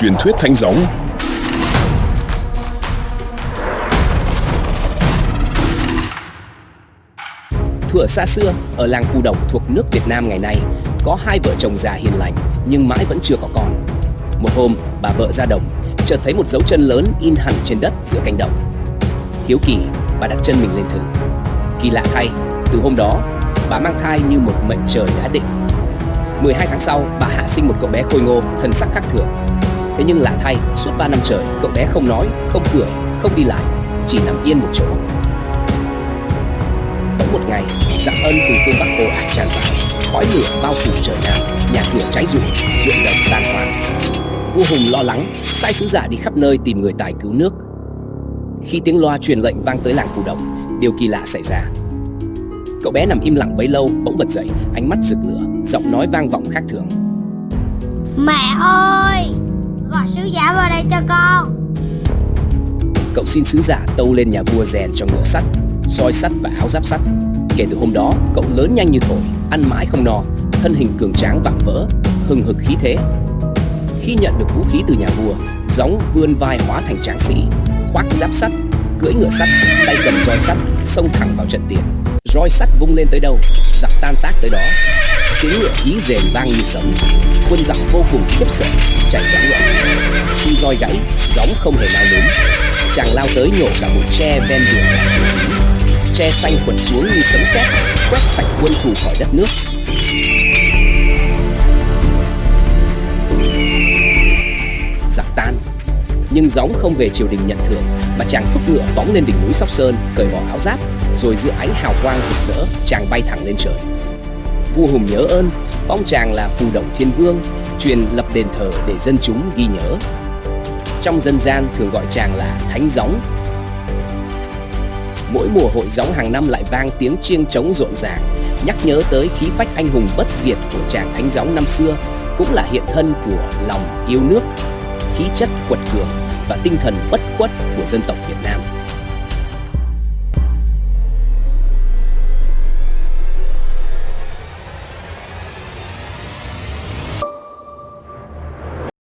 Truyền thuyết thánh gióng. Thuở xa xưa, ở làng Phù Đồng thuộc nước Việt Nam ngày nay, có hai vợ chồng già hiền lành nhưng mãi vẫn chưa có con. Một hôm, bà vợ ra đồng, chợt thấy một dấu chân lớn in hẳn trên đất giữa cánh đồng. Hiếu kỳ, bà đặt chân mình lên thử. Kỳ lạ thay, từ hôm đó, bà mang thai như một mệnh trời đã định. 12 tháng sau, bà hạ sinh một cậu bé khôi ngô, thân sắc khác thường. Thế nhưng lạ thay, suốt 3 năm trời, cậu bé không nói, không cười, không đi lại, chỉ nằm yên một chỗ. Bỗng một ngày, Dã Ân từ phương Bắc ồ ạt tràn vào, khói lửa bao phủ trời Nam, nhà cửa cháy rụi, ruộng đồng tan hoang. Vua Hùng lo lắng, sai sứ giả đi khắp nơi tìm người tài cứu nước. Khi tiếng loa truyền lệnh vang tới làng Phù Đồng, điều kỳ lạ xảy ra. Cậu bé nằm im lặng bấy lâu bỗng bật dậy, ánh mắt rực lửa, giọng nói vang vọng khác thường. Mẹ ơi, gọi sứ giả vào đây cho con. Cậu xin sứ giả tâu lên nhà vua rèn cho ngựa sắt, roi sắt và áo giáp sắt. Kể từ hôm đó, cậu lớn nhanh như thổi, ăn mãi không no, thân hình cường tráng vạm vỡ, hừng hực khí thế. Khi nhận được vũ khí từ nhà vua, Gióng vươn vai hóa thành tráng sĩ, khoác giáp sắt, cưỡi ngựa sắt, tay cầm roi sắt, xông thẳng vào trận tiền. Roi sắt vung lên tới đâu, giặc tan tác tới đó. Tiếng ngựa hí rền vang như sấm, quân giặc vô cùng khiếp sợ, chạy toán loạn. Khi roi gãy, Gióng không hề nao núng, chàng lao tới nhổ cả một tre ven đường làm vũ khí. Tre xanh quật xuống như sấm sét, quét sạch quân thù khỏi đất nước. Giặc tan, nhưng Gióng không về triều đình nhận thưởng, mà chàng thúc ngựa phóng lên đỉnh núi Sóc Sơn, cởi bỏ áo giáp, rồi giữa ánh hào quang rực rỡ, chàng bay thẳng lên trời. Vua Hùng nhớ ơn, phong chàng là Phù Đồng Thiên Vương, truyền lập đền thờ để dân chúng ghi nhớ. Trong dân gian thường gọi chàng là Thánh Gióng. Mỗi mùa hội gióng hàng năm lại vang tiếng chiêng trống rộn ràng, nhắc nhớ tới khí phách anh hùng bất diệt của chàng Thánh Gióng năm xưa, cũng là hiện thân của lòng yêu nước, khí chất quật cường và tinh thần bất khuất của dân tộc Việt Nam.